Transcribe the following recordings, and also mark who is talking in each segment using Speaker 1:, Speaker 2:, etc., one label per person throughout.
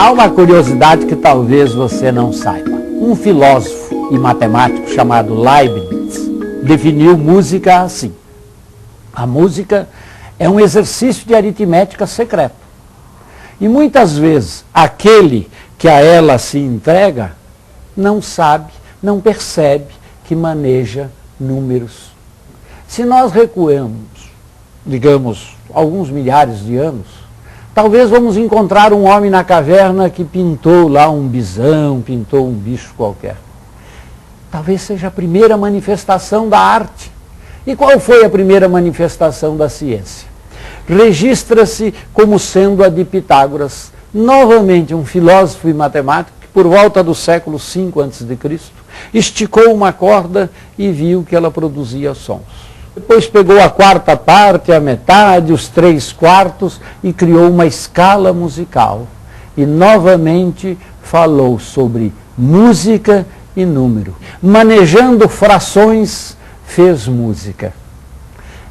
Speaker 1: Há uma curiosidade que talvez você não saiba. Um filósofo e matemático chamado Leibniz definiu música assim. A música é um exercício de aritmética secreto. E muitas vezes aquele que a ela se entrega não sabe, não percebe que maneja números. Se nós recuamos, digamos, alguns milhares de anos, talvez vamos encontrar um homem na caverna que pintou lá um bisão, pintou um bicho qualquer. Talvez seja a primeira manifestação da arte. E qual foi a primeira manifestação da ciência? Registra-se como sendo a de Pitágoras, novamente um filósofo e matemático que, por volta do século V a.C., esticou uma corda e viu que ela produzia sons. Depois pegou a quarta parte, a metade, os 3/4 e criou uma escala musical. E novamente falou sobre música e número. Manejando frações, fez música.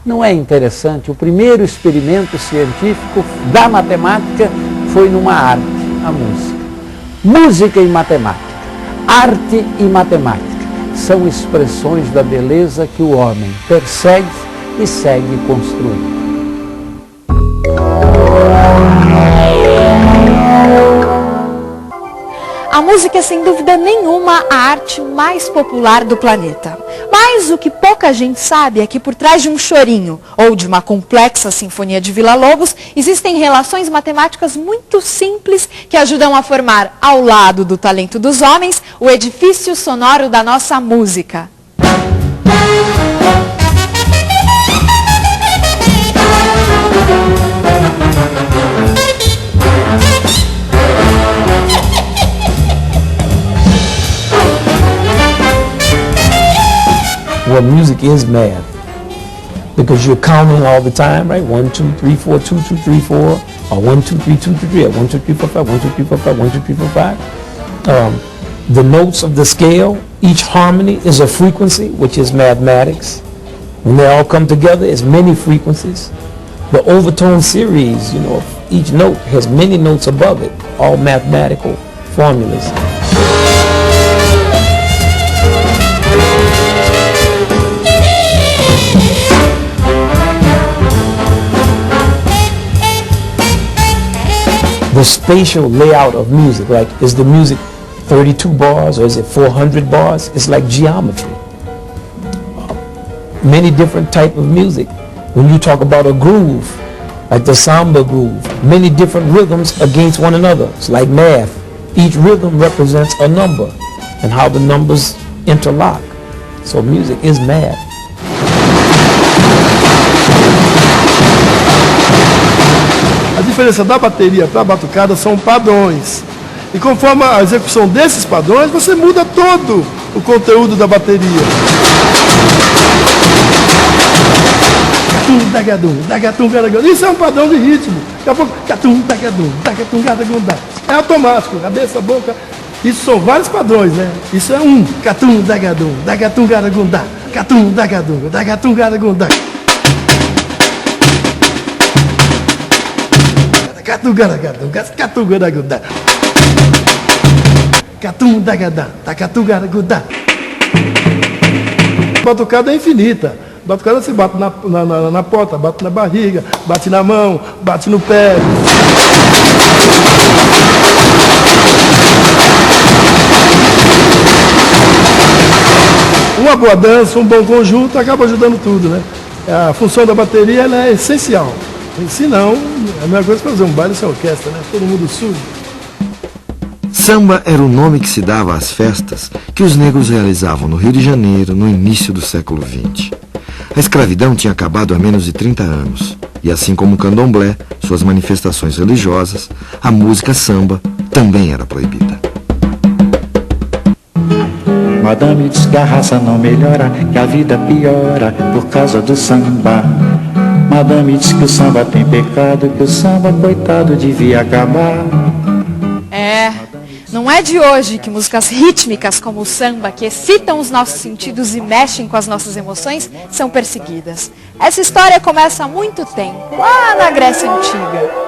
Speaker 1: Não é interessante? O primeiro experimento científico da matemática foi numa arte, a música. Música e matemática, arte e matemática são expressões da beleza que o homem persegue e segue construindo.
Speaker 2: A música é, sem dúvida nenhuma, a arte mais popular do planeta. Mas o que pouca gente sabe é que por trás de um chorinho ou de uma complexa sinfonia de Villa-Lobos, existem relações matemáticas muito simples que ajudam a formar, ao lado do talento dos homens, o edifício sonoro da nossa música.
Speaker 3: Well, music is math because you're counting all the time, right? 1, 2, 3, 4, 2, 2, 3, 4, or 1, 2, 3, 2, 3, 3, or 1, 2, 3, 4, 5, 1, 2, 3, 4, 5, 1, 2, 3, 4, 5. The notes of the scale, each harmony is a frequency, which is mathematics. When they all come together, it's many frequencies. The overtone series, you know, each note has many notes above it, all mathematical formulas. The spatial layout of music, like, is the music 32 bars or is it 400 bars? It's like geometry. Many different type of music. When you talk about a groove, like the samba groove, many different rhythms against one another. It's like math. Each rhythm represents a number and how the numbers interlock. So music is math.
Speaker 4: A diferença da bateria para a batucada são padrões. E conforme a execução desses padrões, você muda todo o conteúdo da bateria. Isso é um padrão de ritmo. Daqui a pouco, é automático, cabeça, boca. Isso são vários padrões, né? Isso é um. Batucada é infinita. Batucada você bate na porta, bate na barriga, bate na mão, bate no pé. Uma boa dança, um bom conjunto acaba ajudando tudo, né? A função da bateria ela é essencial. Se não, é a mesma coisa que fazer um baile sem orquestra, né? Todo mundo sujo.
Speaker 5: Samba era o nome que se dava às festas que os negros realizavam no Rio de Janeiro no início do século XX. A escravidão tinha acabado há menos de 30 anos. E assim como o candomblé, suas manifestações religiosas, a música samba também era proibida.
Speaker 6: Madame diz que a raça não melhora, que a vida piora por causa do samba. Madame diz que o samba tem pecado, que o samba, coitado, devia acabar.
Speaker 2: Não é de hoje que músicas rítmicas como o samba, que excitam os nossos sentidos e mexem com as nossas emoções, são perseguidas. Essa história começa há muito tempo, lá na Grécia Antiga.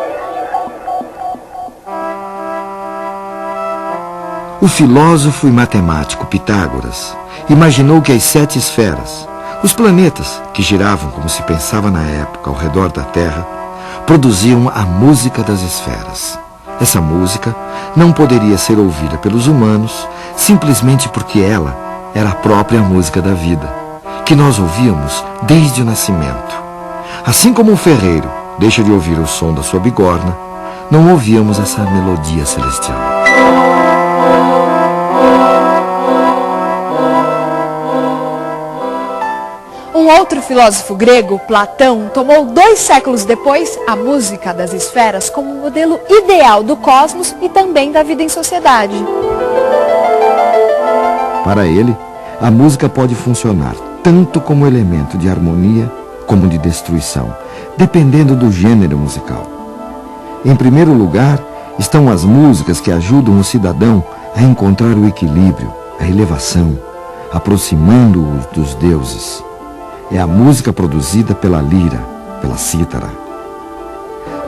Speaker 5: O filósofo e matemático Pitágoras imaginou que as 7 esferas, os planetas que giravam como se pensava na época ao redor da Terra, produziam a música das esferas. Essa música não poderia ser ouvida pelos humanos simplesmente porque ela era a própria música da vida, que nós ouvíamos desde o nascimento. Assim como um ferreiro deixa de ouvir o som da sua bigorna, não ouvíamos essa melodia celestial.
Speaker 2: Um outro filósofo grego, Platão, tomou 2 séculos depois a música das esferas como modelo ideal do cosmos e também da vida em sociedade.
Speaker 5: Para ele, a música pode funcionar tanto como elemento de harmonia como de destruição, dependendo do gênero musical. Em primeiro lugar, estão as músicas que ajudam o cidadão a encontrar o equilíbrio, a elevação, aproximando-o dos deuses. É a música produzida pela lira, pela cítara.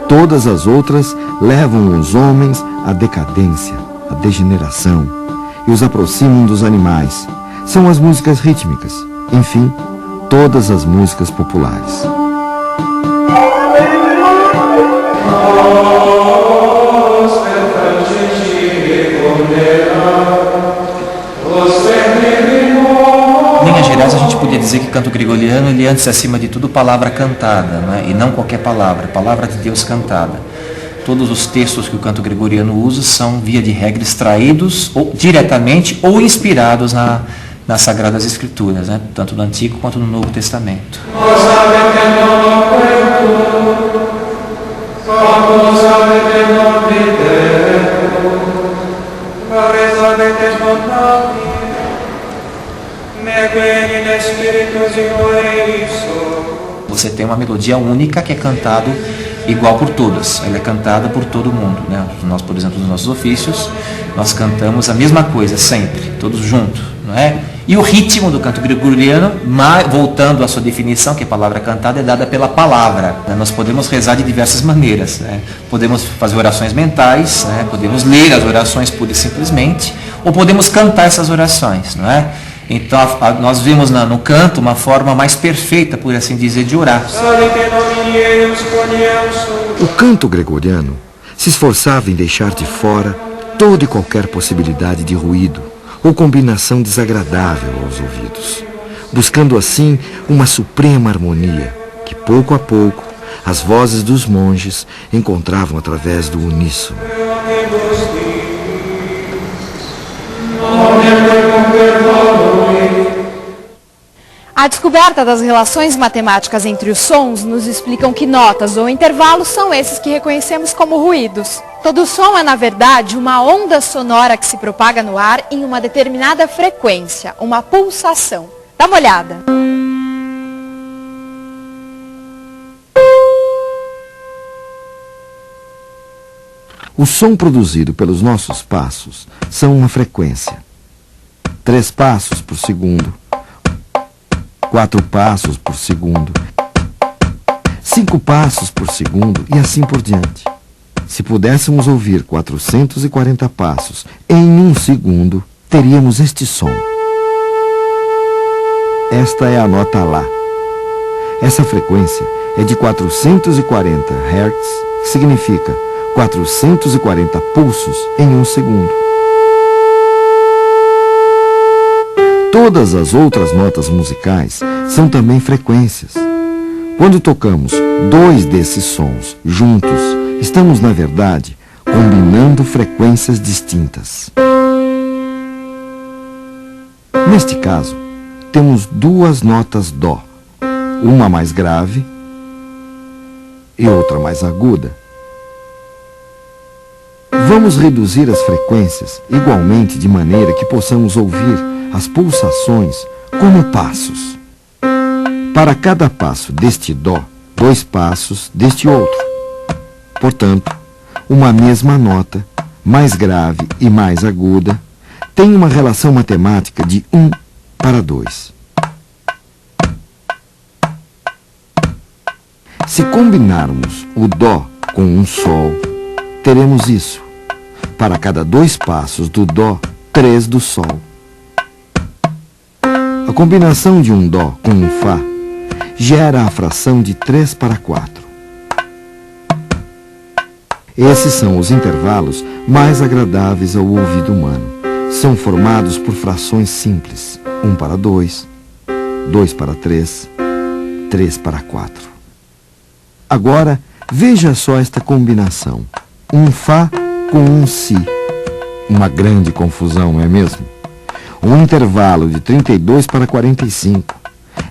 Speaker 5: Todas as outras levam os homens à decadência, à degeneração e os aproximam dos animais. São as músicas rítmicas, enfim, todas as músicas populares.
Speaker 7: Em linhas gerais, a gente podia dizer que o canto gregoriano, ele é antes, acima de tudo, palavra cantada, não é? E não qualquer palavra, palavra de Deus cantada. Todos os textos que o canto gregoriano usa são, via de regra, extraídos ou, diretamente ou inspirados nas Sagradas Escrituras, né? Tanto no Antigo quanto no Novo Testamento. Você tem uma melodia única que é cantado igual por todos. Ela é cantada por todo mundo, né? Nós, por exemplo, nos nossos ofícios, nós cantamos a mesma coisa sempre, todos juntos, não é? E o ritmo do canto gregoriano, voltando à sua definição, que a palavra cantada é dada pela palavra, né? Nós podemos rezar de diversas maneiras, né? Podemos fazer orações mentais, né? Podemos ler as orações pura e simplesmente, ou podemos cantar essas orações, não é? Então nós vemos no canto uma forma mais perfeita, por assim dizer, de orar.
Speaker 5: O canto gregoriano se esforçava em deixar de fora toda e qualquer possibilidade de ruído ou combinação desagradável aos ouvidos, buscando assim uma suprema harmonia que, pouco a pouco, as vozes dos monges encontravam através do uníssono.
Speaker 2: A descoberta das relações matemáticas entre os sons nos explicam que notas ou intervalos são esses que reconhecemos como ruídos. Todo som é, na verdade, uma onda sonora que se propaga no ar em uma determinada frequência, uma pulsação. Dá uma olhada.
Speaker 5: O som produzido pelos nossos passos são uma frequência. 3 passos por segundo, 4 passos por segundo, 5 passos por segundo e assim por diante. Se pudéssemos ouvir 440 passos em 1 segundo, teríamos este som. Esta é a nota Lá. Essa frequência é de 440 Hz, que significa 440 pulsos em 1 segundo. Todas as outras notas musicais são também frequências. Quando tocamos 2 desses sons juntos, estamos, na verdade, combinando frequências distintas. Neste caso, temos 2 notas Dó, uma mais grave e outra mais aguda. Vamos reduzir as frequências igualmente de maneira que possamos ouvir as pulsações como passos. Para cada passo deste Dó, 2 passos deste outro. Portanto, uma mesma nota, mais grave e mais aguda, tem uma relação matemática de 1 para 2. Se combinarmos o Dó com um Sol, teremos isso. Para cada 2 passos do Dó, 3 do Sol. A combinação de um Dó com um Fá gera a fração de 3 para 4. Esses são os intervalos mais agradáveis ao ouvido humano. São formados por frações simples: 1 para 2, 2 para 3, 3 para 4. Agora, veja só esta combinação: um Fá com um Si. Uma grande confusão, não é mesmo? Um intervalo de 32 para 45.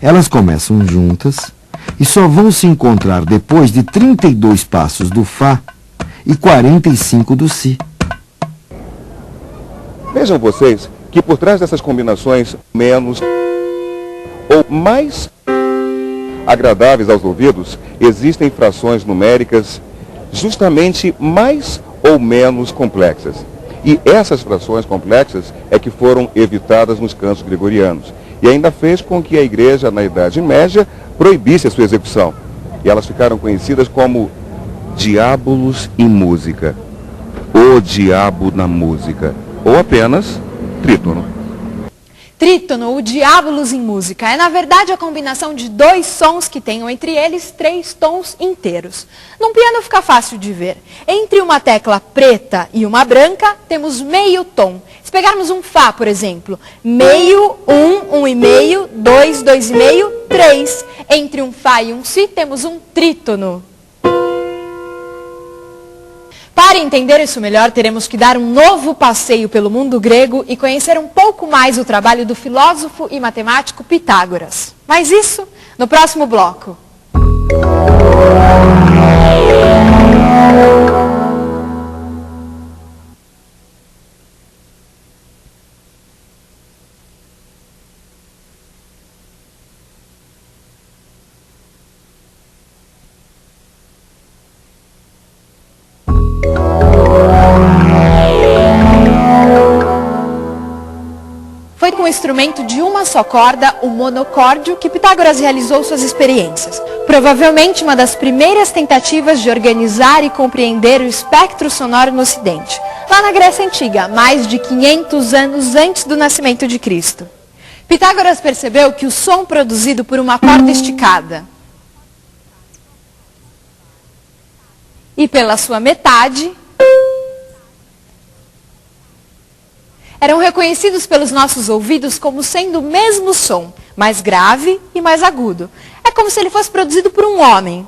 Speaker 5: Elas começam juntas e só vão se encontrar depois de 32 passos do Fá e 45 do Si.
Speaker 8: Vejam vocês que por trás dessas combinações menos ou mais agradáveis aos ouvidos, existem frações numéricas justamente mais ou menos complexas. E essas frações complexas é que foram evitadas nos cantos gregorianos. E ainda fez com que a igreja, na Idade Média, proibisse a sua execução. E elas ficaram conhecidas como diábolos em música, o diabo na música, ou apenas trítono.
Speaker 2: Trítono, o diábolos em música, é na verdade a combinação de 2 sons que tenham entre eles 3 tons inteiros. Num piano fica fácil de ver. Entre uma tecla preta e uma branca, temos meio tom. Se pegarmos um Fá, por exemplo, meio, 1, 1,5, 2, 2,5, 3. Entre um Fá e um Si, temos um trítono. Para entender isso melhor, teremos que dar um novo passeio pelo mundo grego e conhecer um pouco mais o trabalho do filósofo e matemático Pitágoras. Mas isso no próximo bloco. Foi com o instrumento de uma só corda, o monocórdio, que Pitágoras realizou suas experiências. Provavelmente uma das primeiras tentativas de organizar e compreender o espectro sonoro no Ocidente, lá na Grécia Antiga, mais de 500 anos antes do nascimento de Cristo. Pitágoras percebeu que o som produzido por uma corda esticada e pela sua metade eram reconhecidos pelos nossos ouvidos como sendo o mesmo som, mais grave e mais agudo. É como se ele fosse produzido por um homem.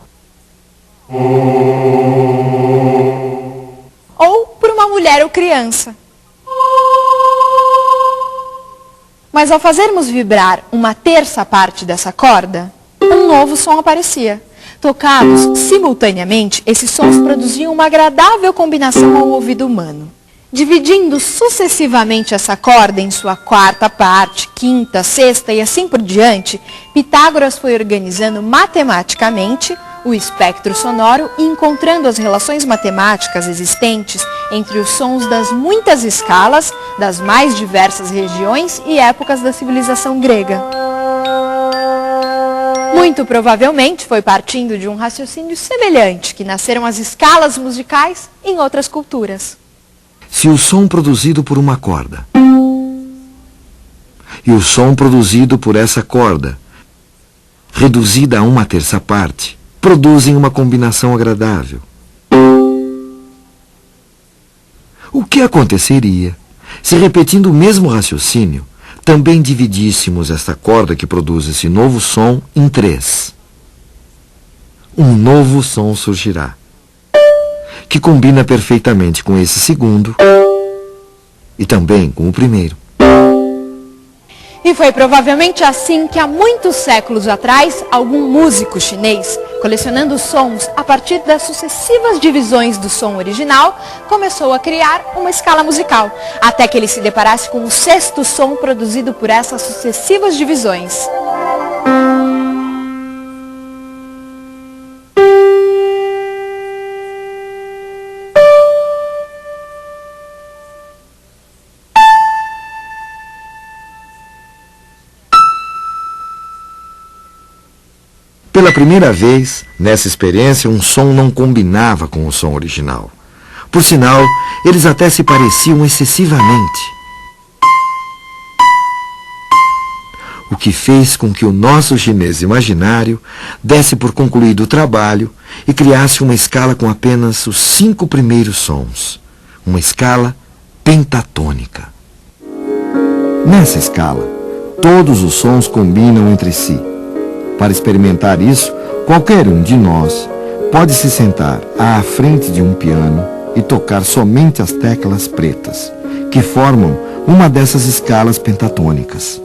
Speaker 2: Ou por uma mulher ou criança. Mas ao fazermos vibrar uma terça parte dessa corda, um novo som aparecia. Tocados simultaneamente, esses sons produziam uma agradável combinação ao ouvido humano. Dividindo sucessivamente essa corda em sua quarta parte, quinta, sexta e assim por diante, Pitágoras foi organizando matematicamente o espectro sonoro e encontrando as relações matemáticas existentes entre os sons das muitas escalas, das mais diversas regiões e épocas da civilização grega. Muito provavelmente foi partindo de um raciocínio semelhante que nasceram as escalas musicais em outras culturas.
Speaker 5: Se o som produzido por uma corda e o som produzido por essa corda, reduzida a uma terça parte, produzem uma combinação agradável, o que aconteceria se, repetindo o mesmo raciocínio, também dividíssemos esta corda que produz esse novo som em 3? Um novo som surgirá, que combina perfeitamente com esse segundo e também com o primeiro.
Speaker 2: E foi provavelmente assim que há muitos séculos atrás, algum músico chinês, colecionando sons a partir das sucessivas divisões do som original, começou a criar uma escala musical, até que ele se deparasse com o 6º som produzido por essas sucessivas divisões.
Speaker 5: Pela primeira vez, nessa experiência, um som não combinava com o som original. Por sinal, eles até se pareciam excessivamente. que fez com que o nosso chinês imaginário desse por concluído o trabalho e criasse uma escala com apenas os 5 primeiros sons. Uma escala pentatônica. Nessa escala, todos os sons combinam entre si. Para experimentar isso, qualquer um de nós pode se sentar à frente de um piano e tocar somente as teclas pretas, que formam uma dessas escalas pentatônicas.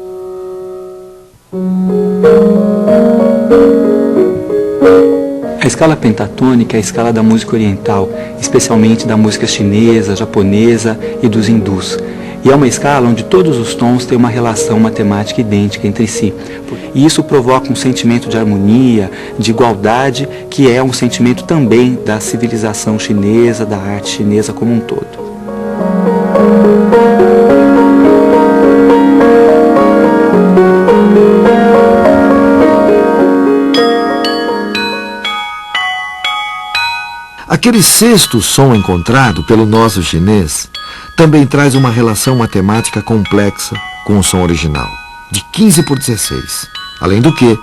Speaker 9: A escala pentatônica é a escala da música oriental, especialmente da música chinesa, japonesa e dos hindus. E é uma escala onde todos os tons têm uma relação matemática idêntica entre si. E isso provoca um sentimento de harmonia, de igualdade, que é um sentimento também da civilização chinesa, da arte chinesa como um todo.
Speaker 5: Aquele sexto som encontrado pelo nosso chinês também traz uma relação matemática complexa com o som original, de 15 por 16. Além do que,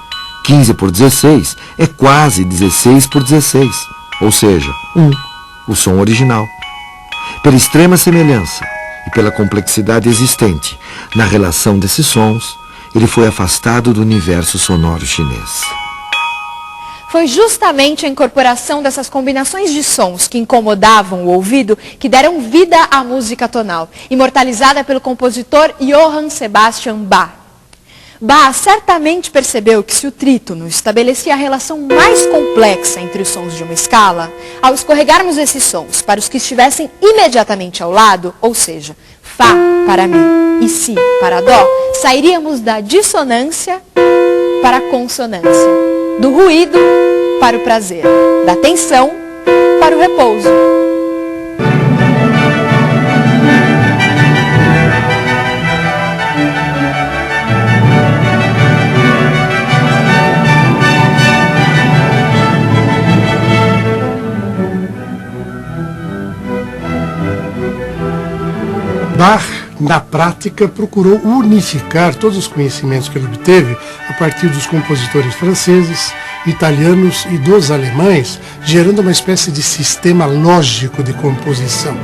Speaker 5: 15 por 16 é quase 16 por 16, ou seja, 1, o som original. Pela extrema semelhança e pela complexidade existente na relação desses sons, ele foi afastado do universo sonoro chinês.
Speaker 2: Foi justamente a incorporação dessas combinações de sons que incomodavam o ouvido que deram vida à música tonal, imortalizada pelo compositor Johann Sebastian Bach. Bach certamente percebeu que se o trítono estabelecia a relação mais complexa entre os sons de uma escala, ao escorregarmos esses sons para os que estivessem imediatamente ao lado, ou seja, Fá para Mi e Si para Dó, sairíamos da dissonância para a consonância. Do ruído para o prazer, da tensão para o repouso.
Speaker 10: Bach, na prática, procurou unificar todos os conhecimentos que ele obteve a partir dos compositores franceses, italianos e dos alemães, gerando uma espécie de sistema lógico de composição.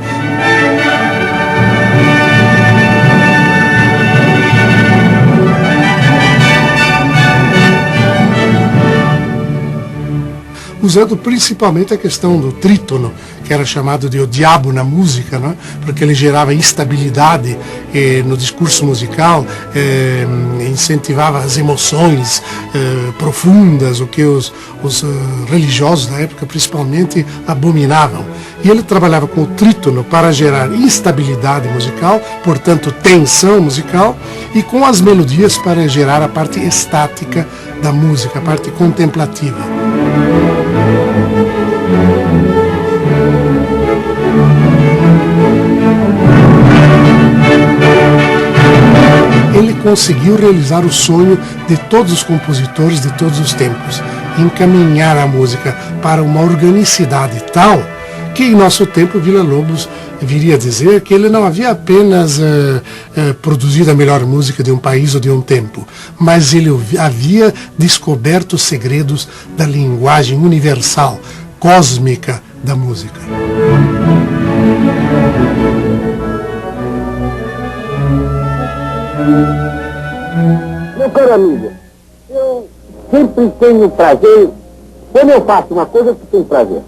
Speaker 10: Usando principalmente a questão do trítono, que era chamado de o diabo na música, né? Porque ele gerava instabilidade no discurso musical, incentivava as emoções profundas, o que os religiosos da época principalmente abominavam. E ele trabalhava com o trítono para gerar instabilidade musical, portanto tensão musical, e com as melodias para gerar a parte estática da música, a parte contemplativa. Ele conseguiu realizar o sonho de todos os compositores de todos os tempos, encaminhar a música para uma organicidade tal que em nosso tempo Villa-Lobos viria a dizer que ele não havia apenas produzido a melhor música de um país ou de um tempo, mas ele havia descoberto os segredos da linguagem universal, cósmica da música.
Speaker 11: Meu caro amigo, eu sempre tenho prazer, quando eu faço uma coisa, eu tenho prazer.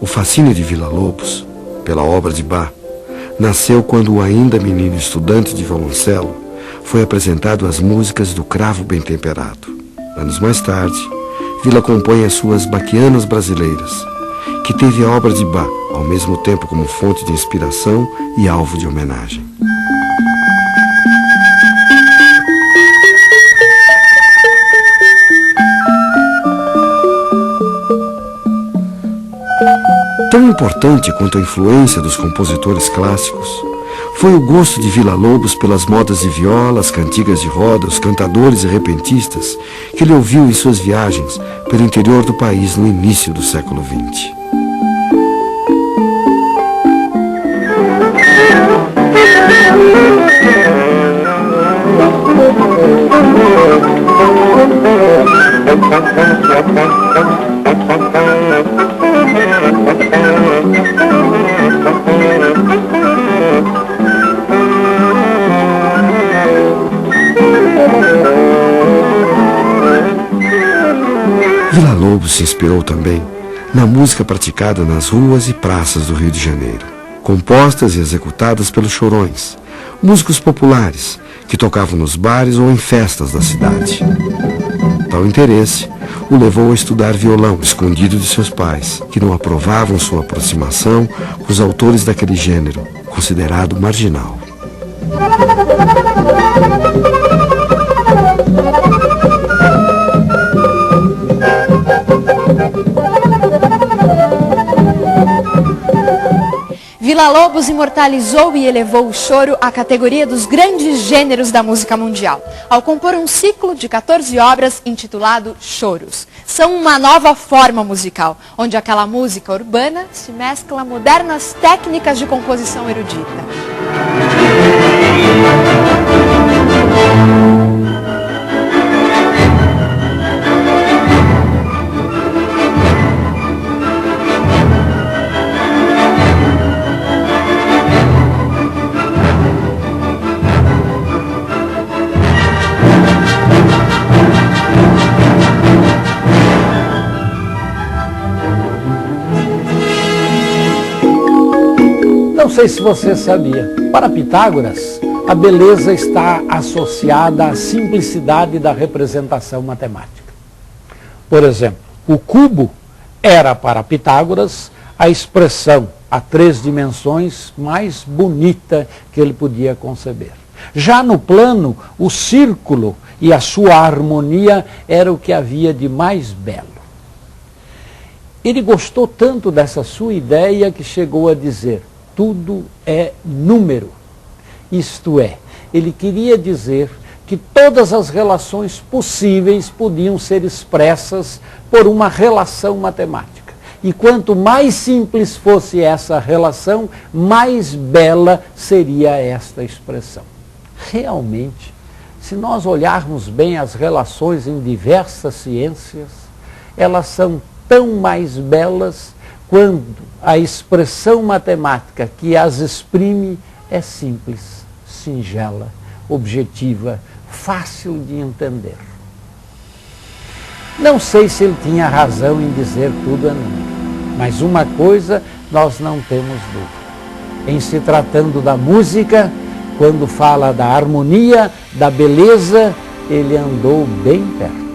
Speaker 5: O fascínio de Villa-Lobos, pela obra de Bach, nasceu quando o ainda menino estudante de violoncelo foi apresentado às músicas do Cravo Bem Temperado. Anos mais tarde, Villa compõe as suas Bachianas Brasileiras, que teve a obra de Bach ao mesmo tempo como fonte de inspiração e alvo de homenagem. Tão importante quanto a influência dos compositores clássicos foi o gosto de Villa-Lobos pelas modas de viola, as cantigas de roda, os cantadores e repentistas que ele ouviu em suas viagens pelo interior do país no início do século XX. Villa-Lobos se inspirou também na música praticada nas ruas e praças do Rio de Janeiro, compostas e executadas pelos chorões, músicos populares que tocavam nos bares ou em festas da cidade. Tal interesse o levou a estudar violão escondido de seus pais, que não aprovavam sua aproximação com os autores daquele gênero, considerado marginal.
Speaker 2: Villa-Lobos imortalizou e elevou o choro à categoria dos grandes gêneros da música mundial, ao compor um ciclo de 14 obras intitulado Choros. São uma nova forma musical, onde aquela música urbana se mescla a modernas técnicas de composição erudita.
Speaker 1: Não sei se você sabia, para Pitágoras, a beleza está associada à simplicidade da representação matemática. Por exemplo, o cubo era para Pitágoras a expressão a 3 dimensões mais bonita que ele podia conceber. Já no plano, o círculo e a sua harmonia era o que havia de mais belo. Ele gostou tanto dessa sua ideia que chegou a dizer: tudo é número. Isto é, ele queria dizer que todas as relações possíveis podiam ser expressas por uma relação matemática. E quanto mais simples fosse essa relação, mais bela seria esta expressão. Realmente, se nós olharmos bem as relações em diversas ciências, elas são tão mais belas quando a expressão matemática que as exprime é simples, singela, objetiva, fácil de entender. Não sei se ele tinha razão em dizer tudo é número, mas uma coisa nós não temos dúvida. Em se tratando da música, quando fala da harmonia, da beleza, ele andou bem perto.